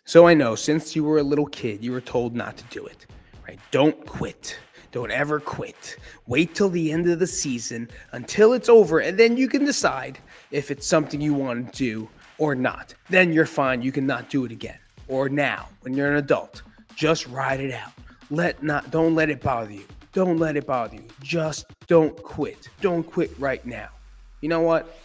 So I know since you were a little kid, you were told not to do it, right? Don't quit. Don't ever quit. Wait till the end of the season until it's over, and then you can decide if it's something you want to do or not. Then you're fine. You can not do it again. Or now, when you're an adult, just ride it out. Don't let it bother you. Don't let it bother you. Just don't quit. Don't quit right now. You know what?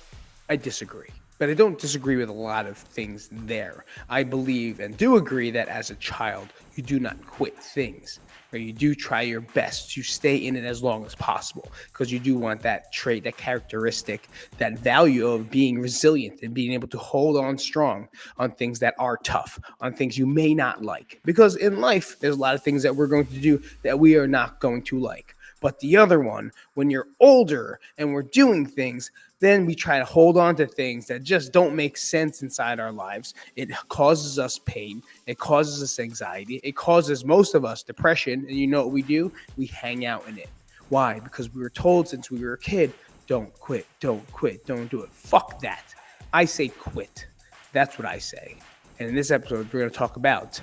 I disagree. But I don't disagree with a lot of things there. I believe and do agree that as a child, you do not quit things, or you do try your best to stay in it as long as possible because you do want that trait, that characteristic, that value of being resilient and being able to hold on strong on things that are tough, on things you may not like. Because in life, there's a lot of things that we're going to do that we are not going to like. But the other one, when you're older and we're doing things, then we try to hold on to things that just don't make sense inside our lives. It causes us pain. It causes us anxiety. It causes most of us depression. And you know what we do? We hang out in it. Why? Because we were told since we were a kid, don't quit, don't quit, don't do it. Fuck that. I say quit. That's what I say. And in this episode, we're going to talk about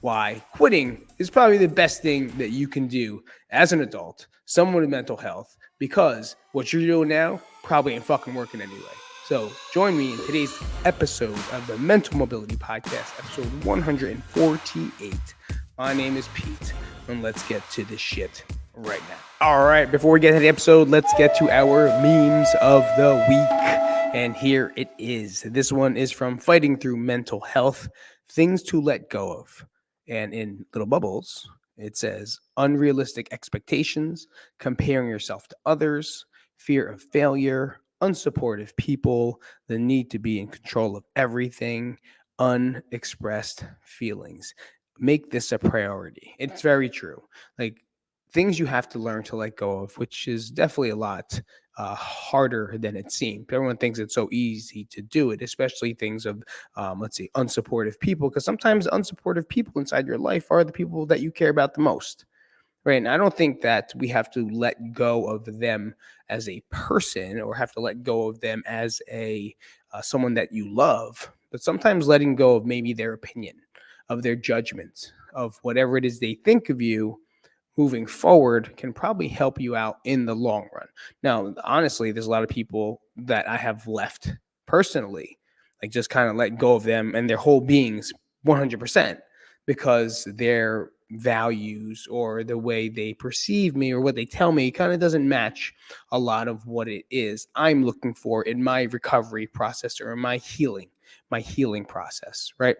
why quitting is probably the best thing that you can do as an adult, someone with mental health, because what you're doing now probably ain't fucking working anyway. So join me in today's episode of the Mental Mobility Podcast, episode 148. My name is Pete, and let's get to this shit right now. All right, before we get to the episode, let's get to our memes of the week. And here it is. This one is from Fighting Through Mental Health, Things to Let Go of. And in little bubbles, it says unrealistic expectations, comparing yourself to others, fear of failure, unsupportive people, the need to be in control of everything, unexpressed feelings. Make this a priority. It's very true. Like things you have to learn to let go of, which is definitely a lot harder than it seems. Everyone thinks it's so easy to do it, especially things of, let's see, unsupportive people, because sometimes unsupportive people inside your life are the people that you care about the most. Right. And I don't think that we have to let go of them as a person or have to let go of them as a someone that you love, but sometimes letting go of maybe their opinion, of their judgment, of whatever it is they think of you moving forward can probably help you out in the long run. Now, honestly, there's a lot of people that I have left personally, like just kind of let go of them and their whole beings 100% because their values or the way they perceive me or what they tell me kind of doesn't match a lot of what it is I'm looking for in my recovery process or in my healing process, right?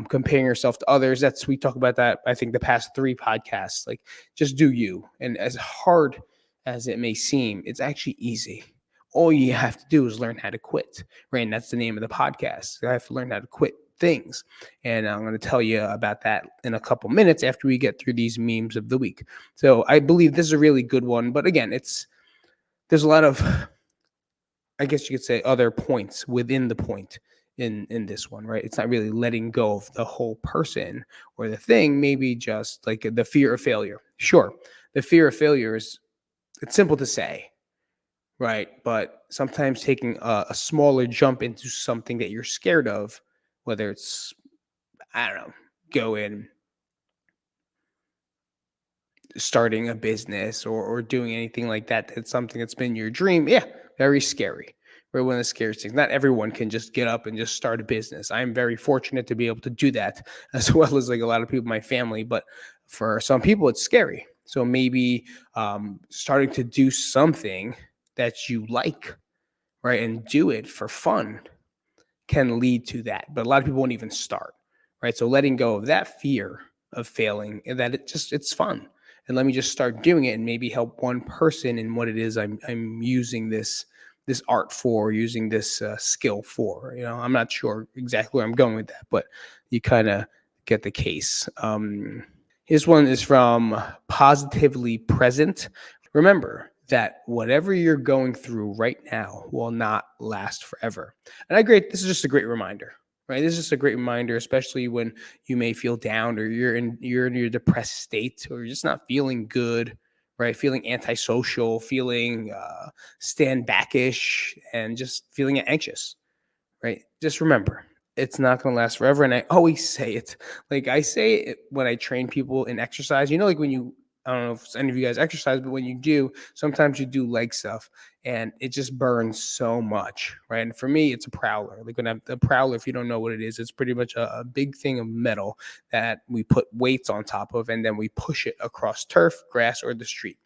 Comparing yourself to others. That's we talk about that. I think the past 3 podcasts, like just do you. And as hard as it may seem, it's actually easy. All you have to do is learn how to quit, right? And that's the name of the podcast. I have to learn how to quit things. And I'm going to tell you about that in a couple minutes after we get through these memes of the week. So I believe this is a really good one. But again, there's a lot of, I guess you could say, other points within the point in this one, right? It's not really letting go of the whole person or the thing, maybe just like the fear of failure. Sure, the fear of failure it's simple to say, right? But sometimes taking a smaller jump into something that you're scared of, whether it's, I don't know, go in starting a business or doing anything like that, that's something that's been your dream. Yeah, very scary. We're one of the scariest things. Not everyone can just get up and just start a business. I'm very fortunate to be able to do that, as well as like a lot of people in my family. But for some people, it's scary. So maybe starting to do something that you like, right, and do it for fun can lead to that. But a lot of people won't even start, right? So letting go of that fear of failing, and that it's fun, and let me just start doing it and maybe help one person in what it is I'm using this art for, using this skill for. You know, I'm not sure exactly where I'm going with that, but you kind of get the case. His one is from Positively Present. Remember that whatever you're going through right now will not last forever. And I agree. This is just a great reminder, right? This is just a great reminder, especially when you may feel down or you're in your depressed state or you're just not feeling good, right? Feeling antisocial, feeling stand backish, and just feeling anxious, right? Just remember, it's not going to last forever. And I always say it. Like I say it when I train people in exercise. Like when you, I don't know if any of you guys exercise, but when you do, sometimes you do leg stuff and it just burns so much, right? And for me, it's a prowler. Like when I'm the prowler, if you don't know what it is, it's pretty much a big thing of metal that we put weights on top of and then we push it across turf, grass, or the street.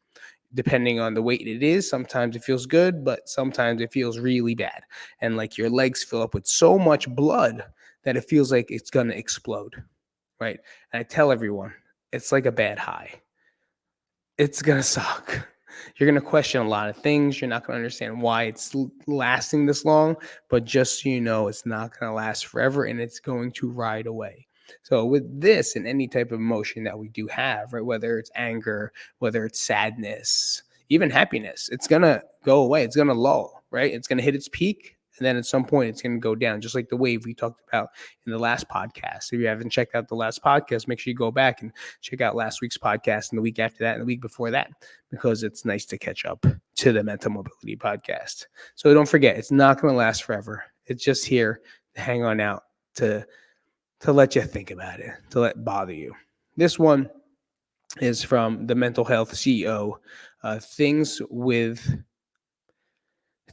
Depending on the weight it is, sometimes it feels good, but sometimes it feels really bad. And like your legs fill up with so much blood that it feels like it's going to explode, right? And I tell everyone, it's like a bad high. It's going to suck. You're going to question a lot of things. You're not going to understand why it's lasting this long, but just so you know, it's not going to last forever and it's going to ride away. So with this and any type of emotion that we do have, right, whether it's anger, whether it's sadness, even happiness, it's going to go away. It's going to lull, right? It's going to hit its peak. And then at some point, it's going to go down, just like the wave we talked about in the last podcast. If you haven't checked out the last podcast, make sure you go back and check out last week's podcast and the week after that and the week before that, because it's nice to catch up to the Mental Mobility podcast. So don't forget, it's not going to last forever. It's just here to hang on out, to let you think about it, to let it bother you. This one is from the mental health CEO.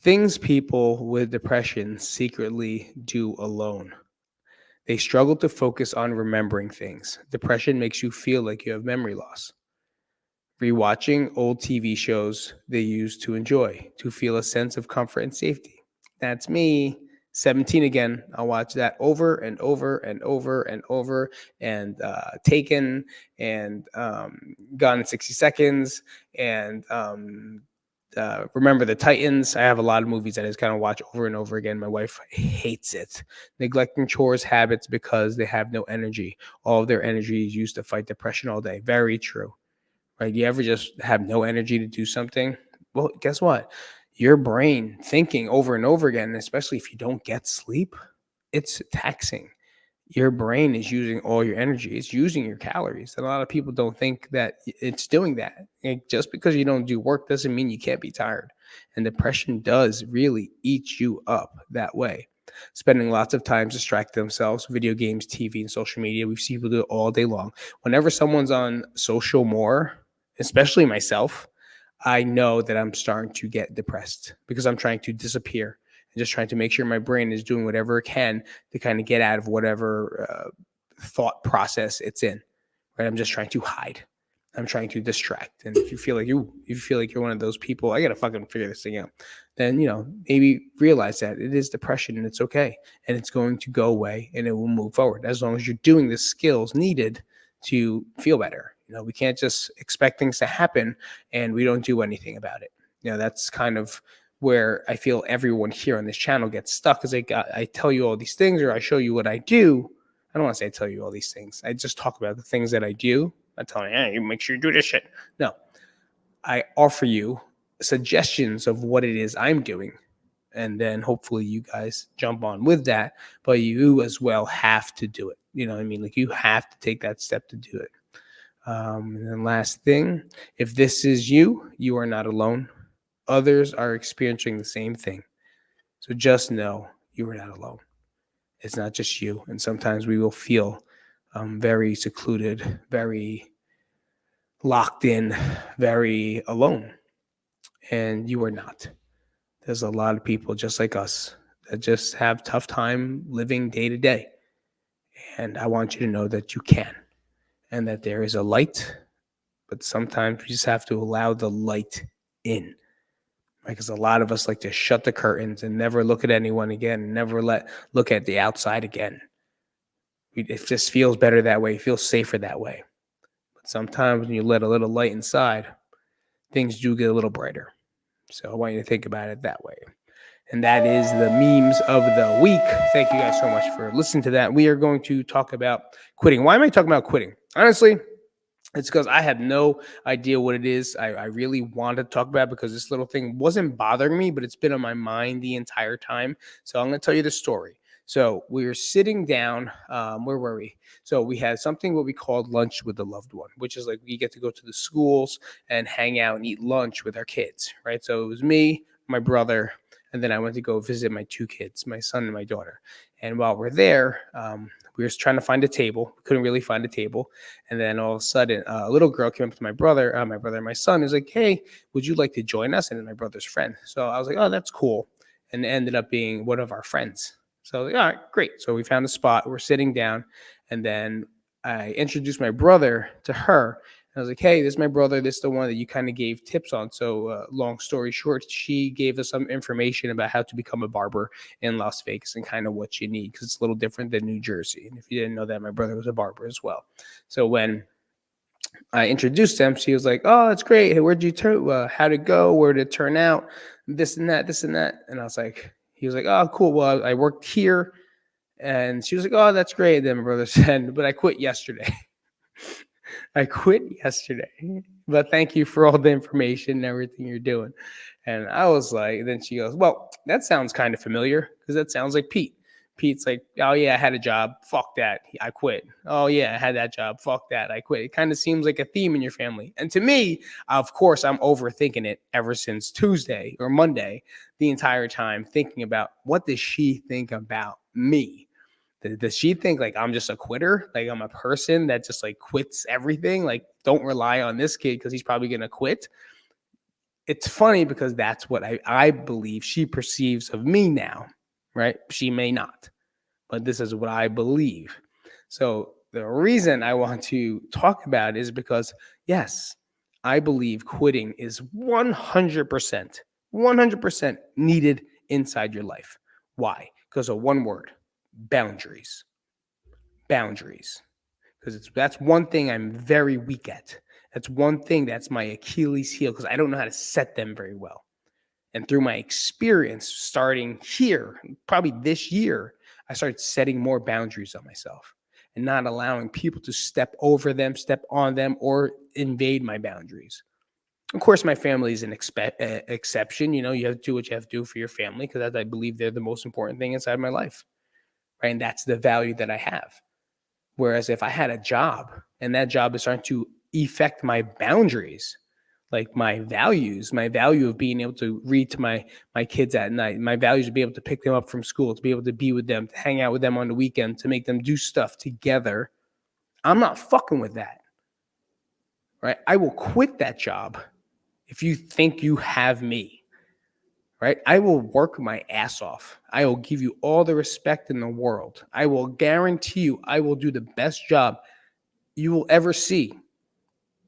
Things people with depression secretly do alone. They struggle to focus on remembering things. Depression makes you feel like you have memory loss. Rewatching old TV shows they used to enjoy to feel a sense of comfort and safety. That's me. 17 again. I'll watch that over and over and over and over. And Taken and Gone in 60 Seconds and Remember the Titans. I have a lot of movies that I just kind of watch over and over again. My wife hates it. Neglecting chores habits because they have no energy. All of their energy is used to fight depression all day. Very true. Right? You ever just have no energy to do something? Well, guess what? Your brain thinking over and over again, especially if you don't get sleep, it's taxing. Your brain is using all your energy. It's using your calories. And a lot of people don't think that it's doing that. And just because you don't do work doesn't mean you can't be tired. And depression does really eat you up that way. Spending lots of time distract themselves, video games, TV, and social media. We see people do it all day long. Whenever someone's on social more, especially myself, I know that I'm starting to get depressed because I'm trying to disappear and just trying to make sure my brain is doing whatever it can to kind of get out of whatever thought process it's in. Right? I'm just trying to hide. I'm trying to distract. And if you feel like you're one of those people, I gotta fucking figure this thing out. Then maybe realize that it is depression and it's okay, and it's going to go away and it will move forward as long as you're doing the skills needed to feel better. We can't just expect things to happen and we don't do anything about it. That's kind of where I feel everyone here on this channel gets stuck, because I tell you all these things or I show you what I do. I don't want to say I tell you all these things. I just talk about the things that I do. I tell you, hey, you make sure you do this shit. No, I offer you suggestions of what it is I'm doing. And then hopefully you guys jump on with that. But you as well have to do it. You know what I mean? Like you have to take that step to do it. And then last thing, if this is you, you are not alone. Others are experiencing the same thing. So just know you are not alone. It's not just you. And sometimes we will feel very secluded, very locked in, very alone. And you are not. There's a lot of people just like us that just have tough time living day to day. And I want you to know that you can, and that there is a light, but sometimes we just have to allow the light in. Right? Because a lot of us like to shut the curtains and never look at anyone again, never look at the outside again. It just feels better that way. It feels safer that way. But sometimes when you let a little light inside, things do get a little brighter. So I want you to think about it that way. And that is the memes of the week. Thank you guys so much for listening to that. We are going to talk about quitting. Why am I talking about quitting? Honestly, it's because I have no idea what it is. I really wanted to talk about it because this little thing wasn't bothering me, but it's been on my mind the entire time. So I'm going to tell you the story. So we were sitting down. Where were we? So we had something what we called lunch with a loved one, which is like we get to go to the schools and hang out and eat lunch with our kids, right? So it was me, my brother, and then I went to go visit my two kids, my son and my daughter. And while we're there, we were trying to find a table. We couldn't really find a table. And then all of a sudden, a little girl came up to my brother and my son. Was like, "Hey, would you like to join us?" And it's my brother's friend. So I was like, "Oh, that's cool." And it ended up being one of our friends. So I was like, all right, great. So we found a spot. We're sitting down, and then I introduced my brother to her. I was like, "Hey, this is my brother. This is the one that you kind of gave tips on." So, long story short, she gave us some information about how to become a barber in Las Vegas and kind of what you need, because it's a little different than New Jersey. And if you didn't know that, my brother was a barber as well. So when I introduced him, she was like, "Oh, that's great. Hey, where'd you turn? How'd it go? Where'd it turn out? This and that, this and that." And I was like, he was like, "Oh, cool. Well, I worked here." And she was like, "Oh, that's great." Then my brother said, "But I quit yesterday." I quit yesterday, but thank you for all the information and everything you're doing. And I was like, then she goes, "Well, that sounds kind of familiar, because that sounds like Pete." Pete's like, "Oh, yeah, I had a job. Fuck that. I quit. Oh, yeah, I had that job. Fuck that. I quit." It kind of seems like a theme in your family. And to me, of course, I'm overthinking it ever since Tuesday or Monday, the entire time, thinking about, what does she think about me? Does she think like I'm just a quitter? Like I'm a person that just like quits everything? Like, don't rely on this kid because he's probably going to quit. It's funny because that's what I believe she perceives of me now, right? She may not, but this is what I believe. So the reason I want to talk about it is because, yes, I believe quitting is 100% needed inside your life. Why? Because of one word: boundaries. Boundaries. Because that's one thing I'm very weak at. That's one thing that's my Achilles heel, because I don't know how to set them very well. And through my experience starting here, probably this year, I started setting more boundaries on myself and not allowing people to step over them, step on them, or invade my boundaries. Of course, my family is an exception. You know, you have to do what you have to do for your family, because I believe they're the most important thing inside my life. Right. And that's the value that I have. Whereas if I had a job and that job is starting to affect my boundaries, like my values, my value of being able to read to my kids at night, my values to be able to pick them up from school, to be able to be with them, to hang out with them on the weekend, to make them do stuff together, I'm not fucking with that. Right? I will quit that job if you think you have me. Right? I will work my ass off. I will give you all the respect in the world. I will guarantee you I will do the best job you will ever see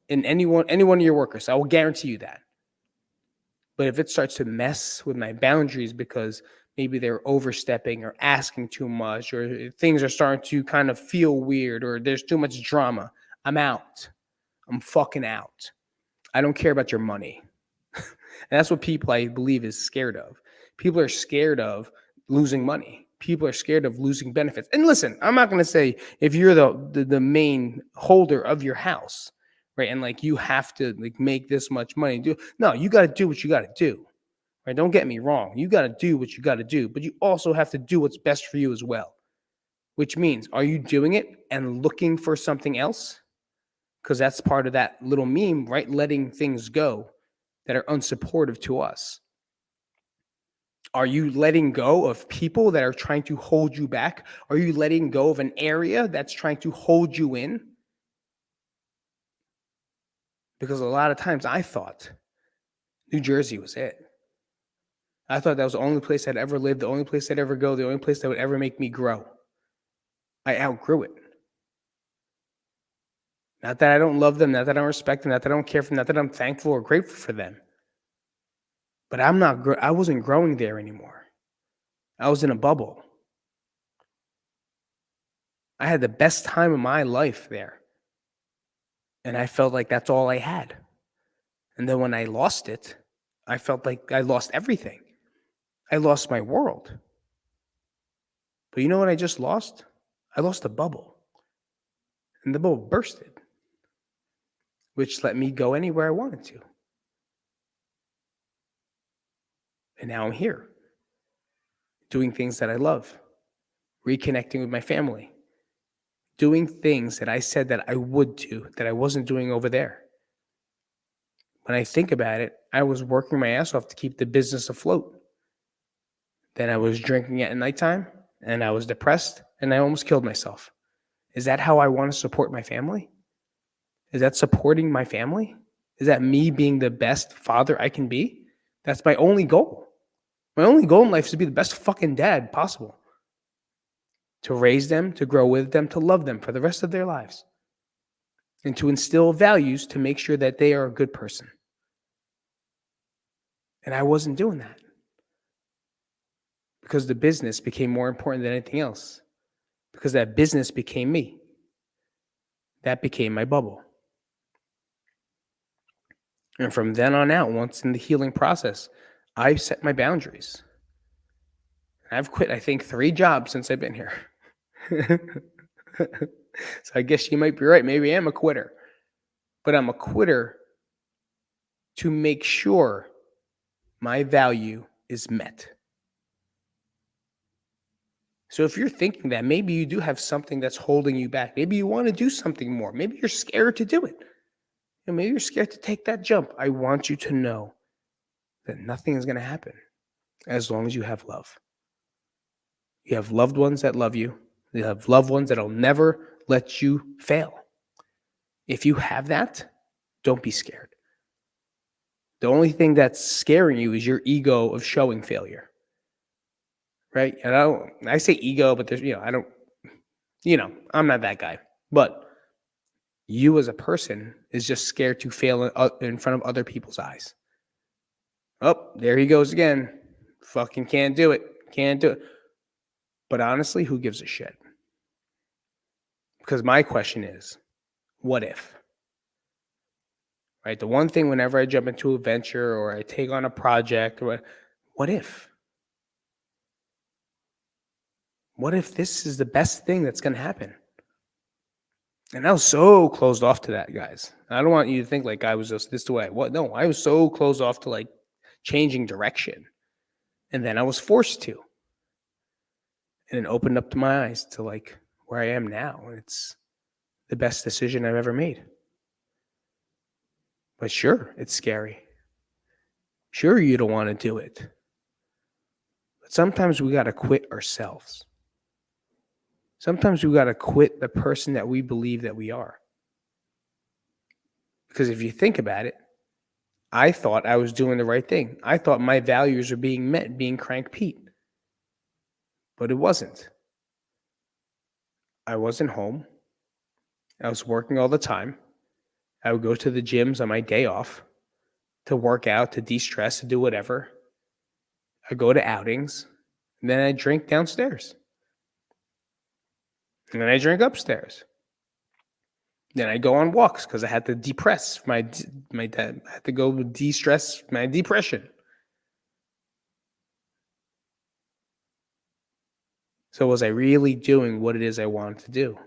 in any one of your workers. I will guarantee you that. But if it starts to mess with my boundaries because maybe they're overstepping or asking too much, or things are starting to kind of feel weird, or there's too much drama, I'm out. I'm fucking out. I don't care about your money. And that's what people, I believe, is scared of. People are scared of losing money. People are scared of losing benefits. And listen, I'm not going to say if you're the main holder of your house, right, and like you have to like make this much money. No, you got to do what you got to do. Right? Don't get me wrong. You got to do what you got to do, but you also have to do what's best for you as well. Which means, are you doing it and looking for something else? Because that's part of that little meme, right? Letting things go that are unsupportive to us. Are you letting go of people that are trying to hold you back? Are you letting go of an area that's trying to hold you in? Because a lot of times I thought New Jersey was it. I thought that was the only place I'd ever live, the only place I'd ever go, the only place that would ever make me grow. I outgrew it. Not that I don't love them, not that I don't respect them, not that I don't care for them, not that I'm thankful or grateful for them. But I wasn't growing there anymore. I was in a bubble. I had the best time of my life there. And I felt like that's all I had. And then when I lost it, I felt like I lost everything. I lost my world. But you know what I just lost? I lost a bubble. And the bubble bursted, which let me go anywhere I wanted to. And now I'm here, doing things that I love, reconnecting with my family, doing things that I said that I would do that I wasn't doing over there. When I think about it, I was working my ass off to keep the business afloat. Then I was drinking at nighttime and I was depressed and I almost killed myself. Is that how I want to support my family? Is that supporting my family? Is that me being the best father I can be? That's my only goal. My only goal in life is to be the best fucking dad possible. To raise them, to grow with them, to love them for the rest of their lives. And to instill values to make sure that they are a good person. And I wasn't doing that. Because the business became more important than anything else. Because that business became me. That became my bubble. And from then on out, once in the healing process, I set my boundaries. I've quit, I think, 3 jobs since I've been here. So I guess you might be right. Maybe I am a quitter. But I'm a quitter to make sure my value is met. So if you're thinking that, maybe you do have something that's holding you back. Maybe you want to do something more. Maybe you're scared to do it. And maybe you're scared to take that jump. I want you to know that nothing is going to happen as long as you have love. You have loved ones that love you. You have loved ones that'll never let you fail. If you have that, don't be scared. The only thing that's scaring you is your ego of showing failure. Right? And I say ego, but there's, I'm not that guy. But you as a person is just scared to fail in front of other people's eyes. Oh, there he goes again. Fucking can't do it. Can't do it. But honestly, who gives a shit? Because my question is, what if? Right? The one thing whenever I jump into a venture or I take on a project, or what if? What if this is the best thing that's going to happen? And I was so closed off to that, guys. I don't want you to think like I was just this way. What? No, I was so closed off to like changing direction. And then I was forced to. And it opened up to my eyes to like where I am now. And it's the best decision I've ever made. But sure, it's scary. Sure, you don't want to do it. But sometimes we got to quit ourselves. Sometimes we got to quit the person that we believe that we are. Because if you think about it, I thought I was doing the right thing. I thought my values were being met, being Crank Pete. But it wasn't. I wasn't home. I was working all the time. I would go to the gyms on my day off to work out, to de-stress, to do whatever. I go to outings, and then I drink downstairs. And then I drink upstairs. Then I go on walks because I had to depress my dad. I had to go de-stress my depression. So was I really doing what it is I wanted to do?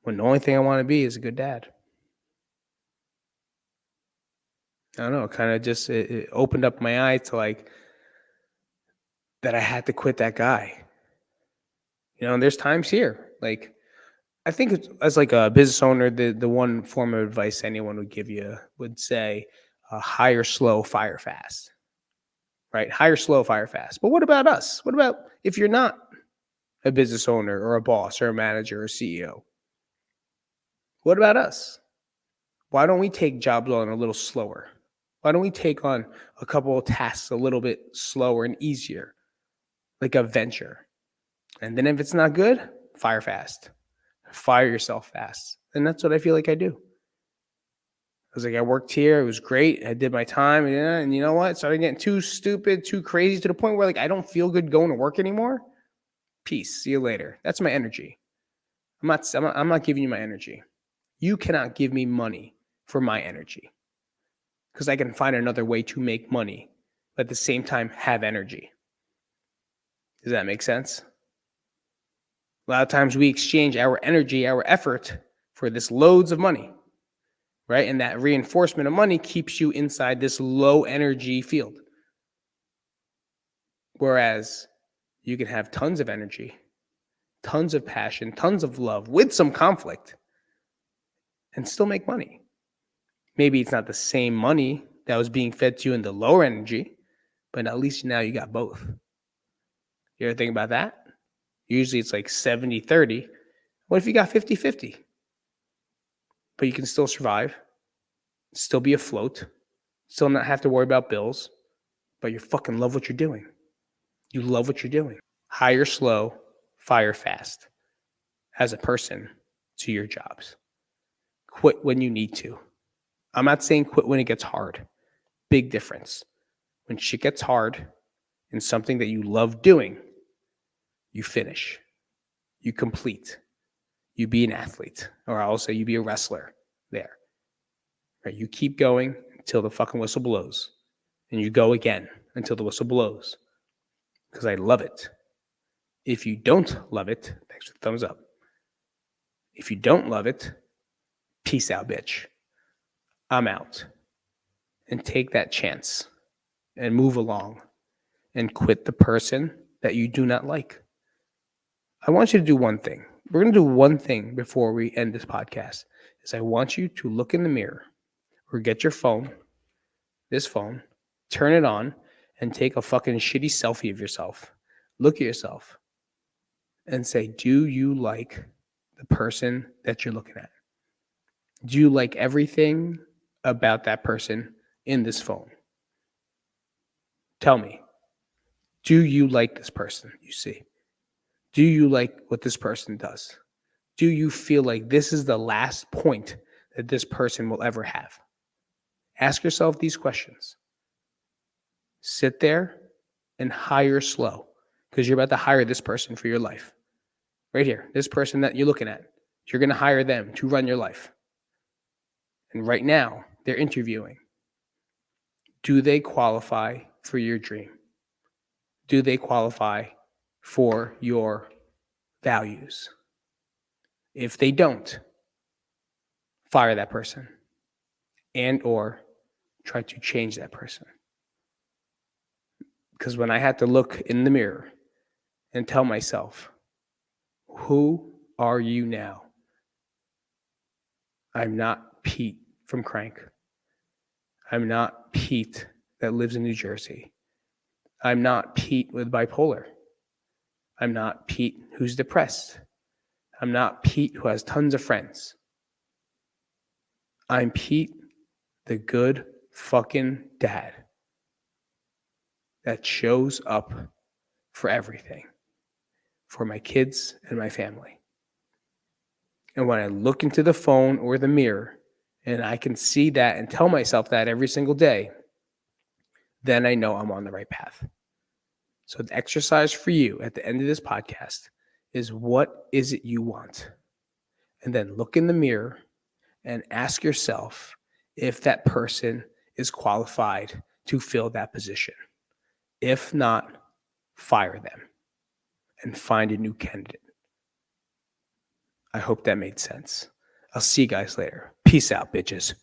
When the only thing I want to be is a good dad. I don't know, kind of just it opened up my eye to like that I had to quit that guy. And there's times here, like I think it's, as like a business owner, the one form of advice anyone would give you would say, hire slow, fire fast. Right? Hire slow, fire fast. But what about us? What about if you're not a business owner or a boss or a manager or CEO? What about us? Why don't we take jobs on a little slower? Why don't we take on a couple of tasks a little bit slower and easier, like a venture? And then if it's not good, fire fast. Fire yourself fast. And that's what I feel like I do. I was like, I worked here. It was great. I did my time. And you know what? It started getting too stupid, too crazy to the point where like I don't feel good going to work anymore. Peace. See you later. That's my energy. I'm not giving you my energy. You cannot give me money for my energy because I can find another way to make money, but at the same time have energy. Does that make sense? A lot of times we exchange our energy, our effort for this loads of money, right? And that reinforcement of money keeps you inside this low energy field. Whereas you can have tons of energy, tons of passion, tons of love with some conflict and still make money. Maybe it's not the same money that was being fed to you in the lower energy, but at least now you got both. You ever think about that? Usually it's like 70-30. What if you got 50-50? But you can still survive, still be afloat, still not have to worry about bills, but you fucking love what you're doing. You love what you're doing. Hire slow, fire fast as a person to your jobs. Quit when you need to. I'm not saying quit when it gets hard. Big difference. When shit gets hard in something that you love doing, you finish, you complete, you be an athlete, or I'll say you be a wrestler there. Right? You keep going until the fucking whistle blows, and you go again until the whistle blows. Because I love it. If you don't love it, thanks for the thumbs up. If you don't love it, peace out, bitch. I'm out. And take that chance and move along and quit the person that you do not like. I want you to do one thing. We're going to do one thing before we end this podcast. Is I want you to look in the mirror or get your phone, this phone, turn it on, and take a fucking shitty selfie of yourself. Look at yourself and say, do you like the person that you're looking at? Do you like everything about that person in this phone? Tell me, do you like this person you see? Do you like what this person does? Do you feel like this is the last point that this person will ever have? Ask yourself these questions. Sit there and hire slow, because you're about to hire this person for your life. Right here, this person that you're looking at, you're going to hire them to run your life. And right now, they're interviewing. Do they qualify for your dream? Do they qualify for your values? If they don't, fire that person and or try to change that person. Because when I had to look in the mirror and tell myself, who are you now? I'm not Pete from Crank. I'm not Pete that lives in New Jersey. I'm not Pete with bipolar. I'm not Pete who's depressed. I'm not Pete who has tons of friends. I'm Pete, the good fucking dad that shows up for everything, for my kids and my family. And when I look into the phone or the mirror and I can see that and tell myself that every single day, then I know I'm on the right path. So the exercise for you at the end of this podcast is, what is it you want? And then look in the mirror and ask yourself if that person is qualified to fill that position. If not, fire them and find a new candidate. I hope that made sense. I'll see you guys later. Peace out, bitches.